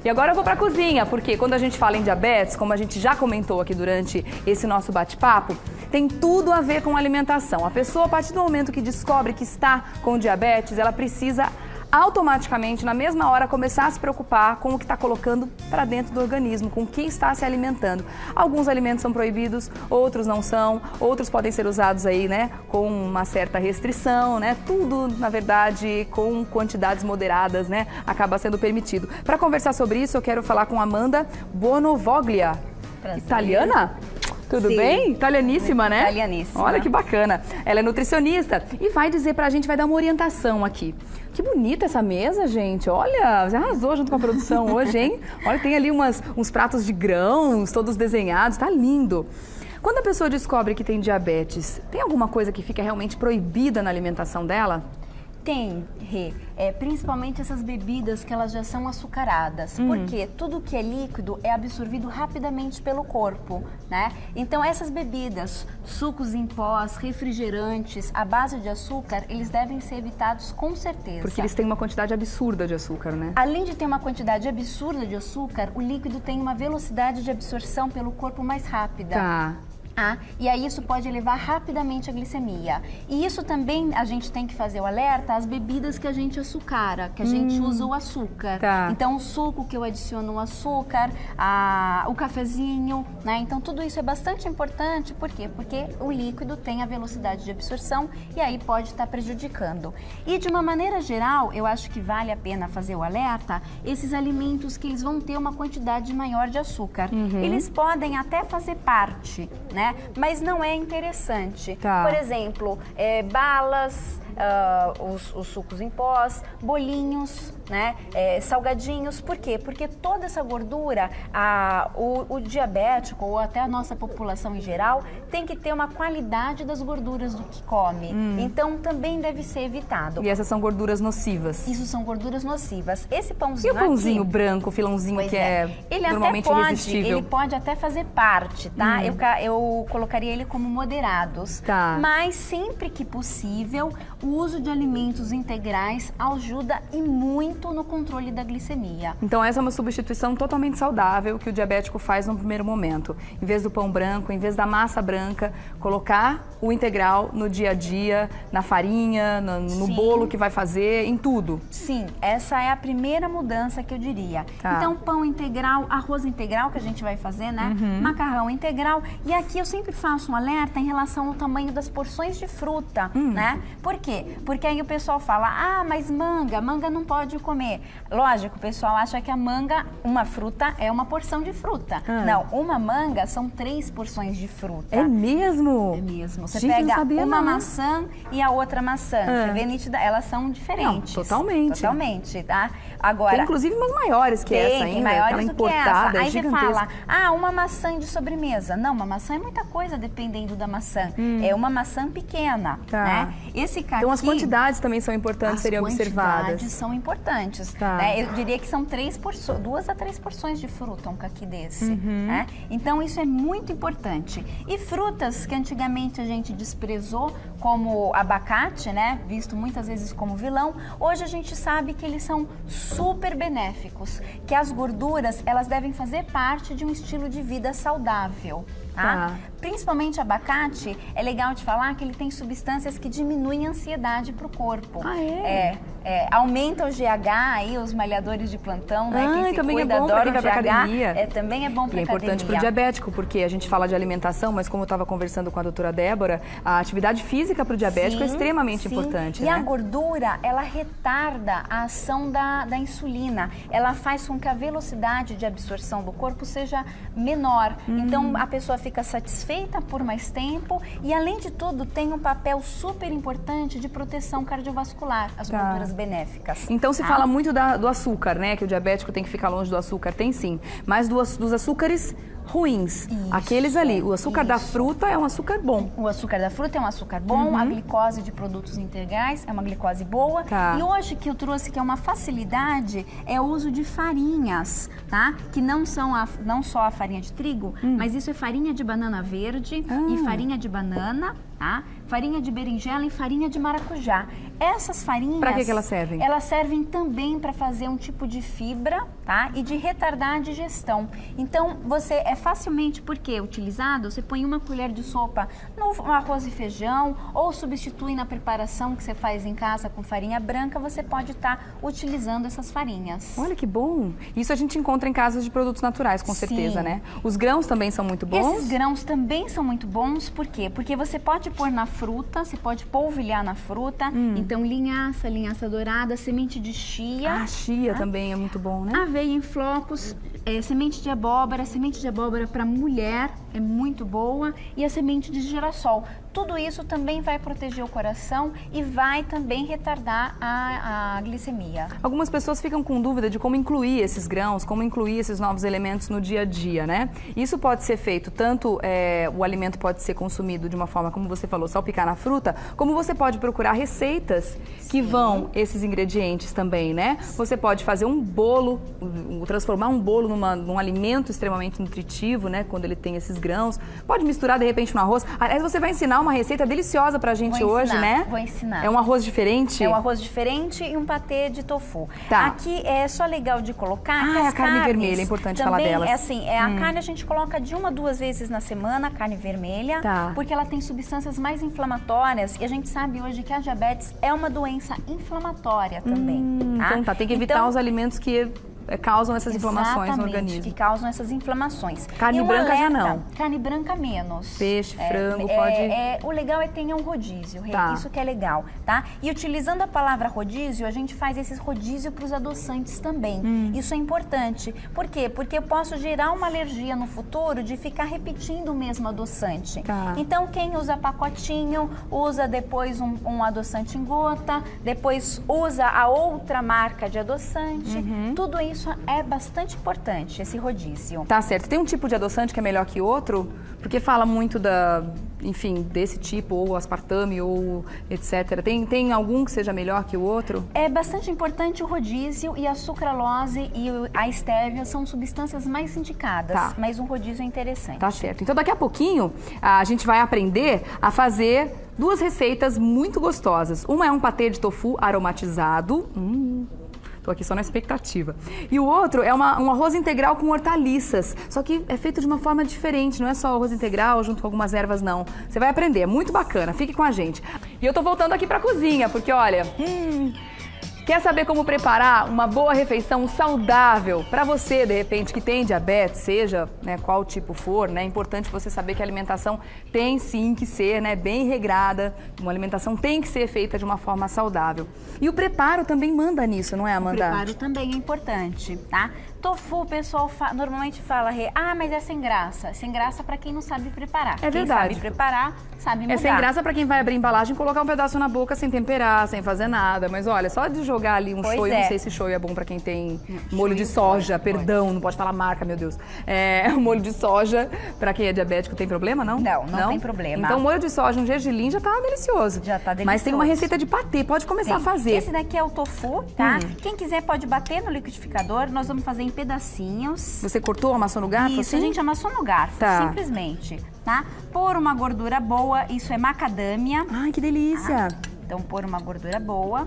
E agora eu vou para a cozinha, porque quando a gente fala em diabetes, como a gente já comentou aqui durante esse nosso bate-papo, tem tudo a ver com alimentação. A pessoa, a partir do momento que descobre que está com diabetes, ela precisa automaticamente, na mesma hora, começar a se preocupar com o que está colocando para dentro do organismo, com o que está se alimentando. Alguns alimentos são proibidos, outros não são, outros podem ser usados aí, né, com uma certa restrição, né, tudo, na verdade, com quantidades moderadas, né, acaba sendo permitido. Para conversar sobre isso, eu quero falar com Amanda Bonovoglia. Prazer. Italiana? Tudo Sim. bem? Italianíssima, né? Italianíssima. Olha que bacana. Ela é nutricionista e vai dizer pra gente, vai dar uma orientação aqui. Que bonita essa mesa, gente. Olha, você arrasou junto com a produção hoje, hein? Olha, tem ali uns pratos de grãos, todos desenhados, tá lindo. Quando a pessoa descobre que tem diabetes, tem alguma coisa que fica realmente proibida na alimentação dela? Tem, Rê. Principalmente essas bebidas que elas já são açucaradas. Porque tudo que é líquido é absorvido rapidamente pelo corpo, né? Então essas bebidas, sucos em pós, refrigerantes, à base de açúcar, eles devem ser evitados com certeza. Porque eles têm uma quantidade absurda de açúcar, né? Além de ter uma quantidade absurda de açúcar, o líquido tem uma velocidade de absorção pelo corpo mais rápida. Tá. E aí isso pode elevar rapidamente a glicemia. E isso também a gente tem que fazer o alerta às bebidas que a gente açucara, que a gente usa o açúcar. Tá. Então o suco que eu adiciono o açúcar, o cafezinho, né? Então tudo isso é bastante importante, por quê? Porque o líquido tem a velocidade de absorção e aí pode estar prejudicando. E de uma maneira geral, eu acho que vale a pena fazer o alerta, esses alimentos que eles vão ter uma quantidade maior de açúcar. Eles podem até fazer parte, né? Mas não é interessante. Tá. Por exemplo, balas, os sucos em pós, bolinhos, né? Salgadinhos. Por quê? Porque toda essa gordura, o diabético ou até a nossa população em geral, tem que ter uma qualidade das gorduras do que come. Então também deve ser evitado. E essas são gorduras nocivas. Isso são gorduras nocivas. Esse pãozinho E o pãozinho aqui, branco, o filãozinho que ele normalmente até irresistível? Ele pode até fazer parte, tá? Eu colocaria ele como moderados. Tá. Mas sempre que possível, o uso de alimentos integrais ajuda e muito no controle da glicemia. Então essa é uma substituição totalmente saudável que o diabético faz no primeiro momento. Em vez do pão branco, em vez da massa branca, colocar o integral no dia a dia, na farinha, no bolo que vai fazer, em tudo. Sim, essa é a primeira mudança que eu diria. Tá. Então pão integral, arroz integral que a gente vai fazer, né? Macarrão integral. E aqui eu sempre faço um alerta em relação ao tamanho das porções de fruta, né? Por quê? Porque aí o pessoal fala, mas manga não pode comer. Lógico, o pessoal acha que a manga, uma fruta, é uma porção de fruta. Não, uma manga são 3 porções de fruta. É mesmo? É mesmo. Você Gente, pega não sabia uma não. maçã e a outra maçã. Você vê nítida, elas são diferentes. Não, totalmente. Totalmente, tá? Agora, Tem inclusive umas maiores que essa ainda, tem maiores aquela do que importada, essa. Aí você gigantesca. fala, uma maçã de sobremesa. Não, uma maçã é muita coisa dependendo da maçã. É uma maçã pequena, Tá. né? Esse caqui... Então as quantidades também são importantes, seriam observadas. As quantidades são importantes. Tá. Né? Eu diria que são 2 a 3 porções de fruta, um caqui desse. Né? Então isso é muito importante. E frutas que antigamente a gente desprezou, como abacate, né? Visto muitas vezes como vilão, hoje a gente sabe que eles são super benéficos, que as gorduras, elas devem fazer parte de um estilo de vida saudável. Tá? Principalmente abacate, é legal de falar que ele tem substâncias que diminuem a ansiedade para o corpo. Aumenta o GH aí, os malhadores de plantão, né? Quem se também cuida, é bom para adora quem o vai pra GH, academia. também é bom para E é importante para o diabético, porque a gente fala de alimentação, mas como eu estava conversando com a doutora Débora, a atividade física para o diabético é extremamente importante. E a gordura, ela retarda a ação da insulina. Ela faz com que a velocidade de absorção do corpo seja menor. Então, a pessoa fica satisfeita por mais tempo e, além de tudo, tem um papel super importante de proteção cardiovascular, as gorduras benéficas. Então se fala muito do açúcar, né? Que o diabético tem que ficar longe do açúcar, tem sim. Mas dos açúcares ruins. Isso, Aqueles ali, o açúcar da fruta é um açúcar bom. O açúcar da fruta é um açúcar bom, a glicose de produtos integrais é uma glicose boa. Tá. E hoje que eu trouxe que é uma facilidade é o uso de farinhas, tá? Que não só a farinha de trigo, mas isso é farinha de banana verde e farinha de banana, tá? Farinha de berinjela e farinha de maracujá. Essas farinhas... Para que elas servem? Elas servem também para fazer um tipo de fibra, tá? E de retardar a digestão. Então, você é facilmente, porque utilizado, você põe uma colher de sopa no arroz e feijão, ou substitui na preparação que você faz em casa com farinha branca, você pode estar utilizando essas farinhas. Olha que bom! Isso a gente encontra em casas de produtos naturais, com certeza, né? Os grãos também são muito bons? Esses grãos também são muito bons, por quê? Porque você pode pôr na fruta, você pode polvilhar na fruta, então linhaça dourada, semente de chia. Ah, chia também é muito bom, né? Aveia em flocos, semente de abóbora para mulher é muito boa e a semente de girassol. Tudo isso também vai proteger o coração e vai também retardar a glicemia. Algumas pessoas ficam com dúvida de como incluir esses grãos, como incluir esses novos elementos no dia a dia, né? Isso pode ser feito, tanto o alimento pode ser consumido de uma forma, como você falou, salpicar na fruta, como você pode procurar receitas que vão esses ingredientes também, né? Você pode fazer um bolo, transformar um bolo num alimento extremamente nutritivo, né? Quando ele tem esses grãos. Pode misturar, de repente, no arroz. Aliás, você vai ensinar uma receita deliciosa pra gente hoje, né? Vou ensinar. É um arroz diferente? É um arroz diferente e um patê de tofu. Tá. Aqui é só legal de colocar que a as carne carnes vermelha, é importante falar também delas. É assim, a carne a gente coloca de 1 a 2 vezes na semana, a carne vermelha, porque ela tem substâncias mais inflamatórias e a gente sabe hoje que a diabetes é uma doença inflamatória também. Então tá, tem que evitar os alimentos que causam essas inflamações no organismo. Que causam essas inflamações. Carne branca já não. Carne branca menos. Peixe, frango, pode... O legal é ter um rodízio, tá. Isso que é legal, tá? E utilizando a palavra rodízio, a gente faz esses rodízio para os adoçantes também. Isso é importante. Por quê? Porque eu posso gerar uma alergia no futuro de ficar repetindo o mesmo adoçante. Tá. Então, quem usa pacotinho, usa depois um adoçante em gota, depois usa a outra marca de adoçante. Tudo isso é bastante importante, esse rodízio. Tá certo. Tem um tipo de adoçante que é melhor que outro? Porque fala muito enfim, desse tipo, ou aspartame, ou etc. Tem algum que seja melhor que o outro? É bastante importante o rodízio e a sucralose e a estévia são substâncias mais indicadas, mas um rodízio é interessante. Tá certo. Então daqui a pouquinho a gente vai aprender a fazer 2 receitas muito gostosas. Uma é um patê de tofu aromatizado. Tô aqui só na expectativa. E o outro é um arroz integral com hortaliças, só que é feito de uma forma diferente, não é só arroz integral junto com algumas ervas, não. Você vai aprender, é muito bacana, fique com a gente. E eu tô voltando aqui pra cozinha, porque olha... Quer saber como preparar uma boa refeição saudável para você, de repente, que tem diabetes, seja qual tipo for, né? É importante você saber que a alimentação tem sim que ser bem regrada, uma alimentação tem que ser feita de uma forma saudável. E o preparo também manda nisso, não é, Amanda? O preparo também é importante, tá? Tofu, o pessoal normalmente fala, mas é sem graça. Sem graça para quem não sabe preparar. É verdade. Quem sabe preparar, sabe mudar. É sem graça para quem vai abrir a embalagem e colocar um pedaço na boca sem temperar, sem fazer nada. Mas olha, só de jogar ali um shoyu, não sei se shoyu é bom para quem tem molho de soja, perdão, não pode falar marca, meu Deus. Um molho de soja, para quem é diabético, tem problema, não? Não tem problema. Então, molho de soja, um gergelim já tá delicioso. Já tá delicioso. Mas tem uma receita de patê, pode começar a fazer. Esse daqui é o tofu, tá? Quem quiser pode bater no liquidificador, nós vamos fazer em pedacinhos. Você cortou, amassou no garfo? Isso, a gente amassou no garfo, simplesmente, tá? Pôr uma gordura boa, isso é macadâmia. Ai, que delícia! Então, pôr uma gordura boa.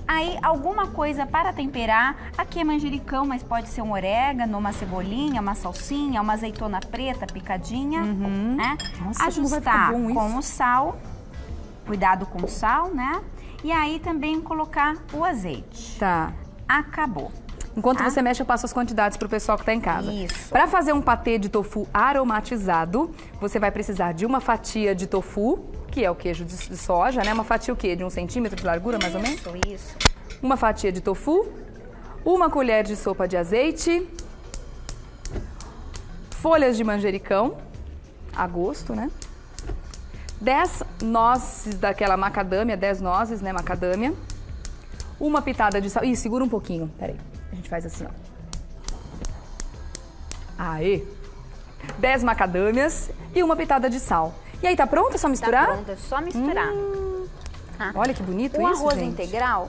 Aí, alguma coisa para temperar. Aqui é manjericão, mas pode ser um orégano, uma cebolinha, uma salsinha, uma azeitona preta picadinha, né? Nossa, ajustar com o sal. Cuidado com o sal, né? E aí, também colocar o azeite. Tá. Acabou. Enquanto você mexe, eu passo as quantidades para o pessoal que está em casa. Isso. Para fazer um patê de tofu aromatizado, você vai precisar de uma fatia de tofu, que é o queijo de soja, né? Uma fatia o quê? De 1 centímetro de largura, mais ou menos? Isso. Uma fatia de tofu, uma colher de sopa de azeite, folhas de manjericão, a gosto, né? 10 nozes daquela macadâmia, 10 nozes, né, macadâmia. Uma pitada de sal. Ih, segura um pouquinho, peraí. A gente faz assim, ó. Aê! 10 macadâmias e uma pitada de sal. E aí, tá pronto? É só misturar? Tá pronto, é só misturar. Olha que bonito o isso, arroz gente. integral,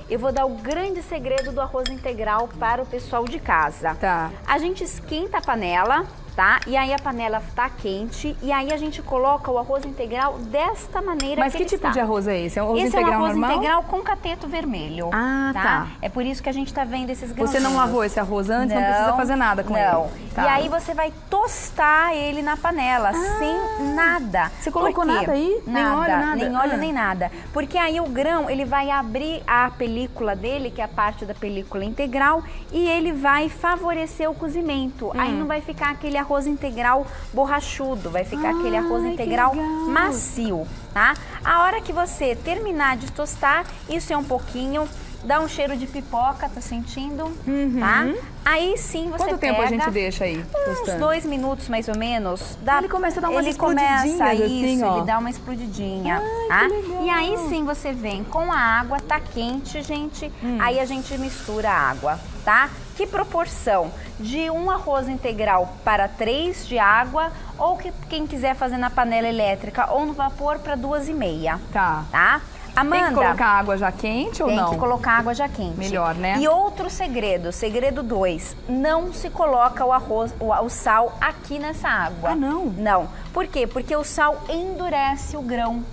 eu vou dar o grande segredo do arroz integral para o pessoal de casa. Tá. A gente esquenta a panela, tá? E aí a panela tá quente e aí a gente coloca o arroz integral desta maneira. Mas que tipo de arroz é esse? É um arroz esse integral é um arroz normal? integral com cateto vermelho. Ah, tá. É por isso que a gente tá vendo esses grãozinhos. Você não lavou esse arroz antes? Não precisa fazer nada com ele? Não. Tá. E aí você vai tostar ele na panela, sem nada. Você colocou Por quê? nada aí? Nada, Nem óleo, nada? nem óleo, nem nada. Porque aí o grão, ele vai abrir a película dele, que é a parte da película integral, e ele vai favorecer o cozimento. Aí não vai ficar aquele arroz integral borrachudo, vai ficar aquele arroz integral macio, tá? A hora que você terminar de tostar, isso é um pouquinho, dá um cheiro de pipoca, tá sentindo? Tá? Aí sim você Quanto tempo a gente deixa aí? Uns 2 minutos mais ou menos. Ele começa a dar umas Ele começa explodidinhas assim, isso, ó. ele dá uma explodidinha, tá? que legal. E aí sim você vem com a água, tá quente, gente. Aí a gente mistura a água, tá? Que proporção? De um arroz integral para 3 de água, ou que quem quiser fazer na panela elétrica ou no vapor para 2,5. Tá? Amanda, tem que colocar água já quente ou não? Tem que colocar água já quente. Melhor, né? E outro segredo, segredo 2, não se coloca o sal aqui nessa água. Ah, não? Não. Por quê? Porque o sal endurece o grão.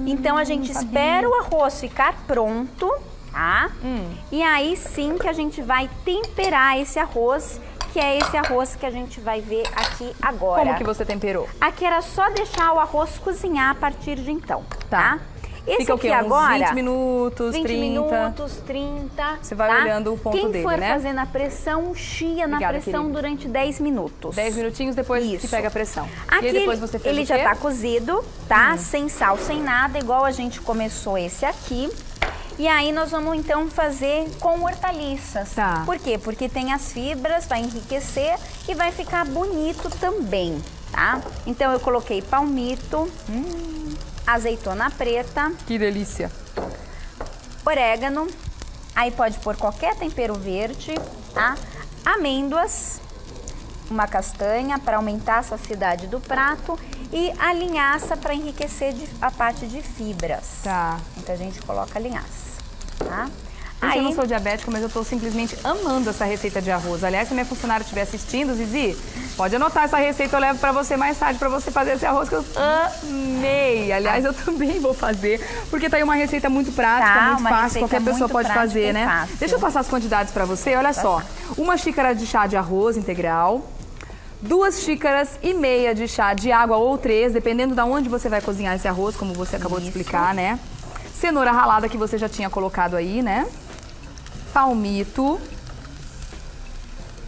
Então a gente sabia. espera o arroz ficar pronto, tá? E aí sim que a gente vai temperar esse arroz, que é esse arroz que a gente vai ver aqui agora. Como que você temperou? Aqui era só deixar o arroz cozinhar a partir de então, tá? Esse fica aqui o quê? agora, Uns 20 minutos, 20 30? minutos, 30. Você vai olhando o ponto Quem dele, for né? fazer na pressão, chia na pressão querido. durante 10 minutos. 10 minutinhos depois Isso. que pega a pressão. Aqui e aí depois você fez ele o quê? já tá cozido, tá? Sem sal, sem nada, igual a gente começou esse aqui. E aí nós vamos então fazer com hortaliças. Tá. Por quê? Porque tem as fibras, vai enriquecer e vai ficar bonito também, tá? Então eu coloquei palmito, azeitona preta, Que delícia. orégano, aí pode pôr qualquer tempero verde, tá? Amêndoas, uma castanha para aumentar a saciedade do prato e a linhaça para enriquecer a parte de fibras. Tá. Então a gente coloca a linhaça, tá? Gente, eu não sou diabética, mas eu tô simplesmente amando essa receita de arroz. Aliás, se a minha funcionária estiver assistindo, Zizi, pode anotar essa receita, eu levo pra você mais tarde pra você fazer esse arroz que eu amei. Aliás, eu também vou fazer, porque tá aí uma receita muito prática, muito fácil, qualquer pessoa pode fazer, né? Fácil. Deixa eu passar as quantidades pra você, olha só. 1 xícara de chá de arroz integral, 2 xícaras e meia de chá de água ou 3, dependendo de onde você vai cozinhar esse arroz, como você acabou de explicar, né? Cenoura ralada que você já tinha colocado aí, né? Palmito,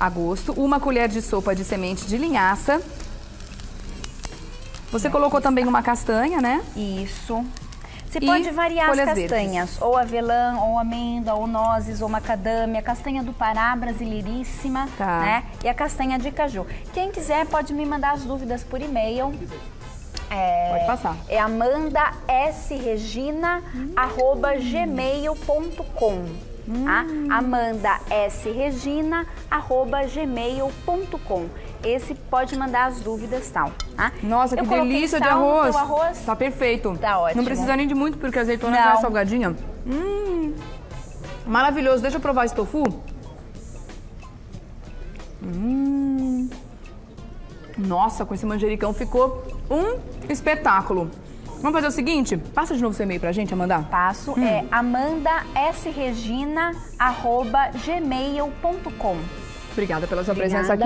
a gosto, 1 colher de sopa de semente de linhaça. Você colocou também uma castanha, né? Isso. Você pode variar as castanhas, ou avelã, ou amêndoa, ou nozes, ou macadâmia, castanha do Pará, brasileiríssima, né? E a castanha de caju. Quem quiser pode me mandar as dúvidas por e-mail. Pode passar. É amandasregina@gmail.com. Tá? amandasregina@gmail.com. Esse pode mandar as dúvidas tal, tá? Nossa, que delícia de arroz. arroz. Tá perfeito. Tá ótimo. Não precisa nem de muito, porque a azeitona já é salgadinha. Maravilhoso. Deixa eu provar esse tofu. Nossa, com esse manjericão ficou um espetáculo. Vamos fazer o seguinte? Passa de novo seu e-mail pra gente, Amanda. Passo, é amandasregina@gmail.com. Obrigada pela sua presença aqui.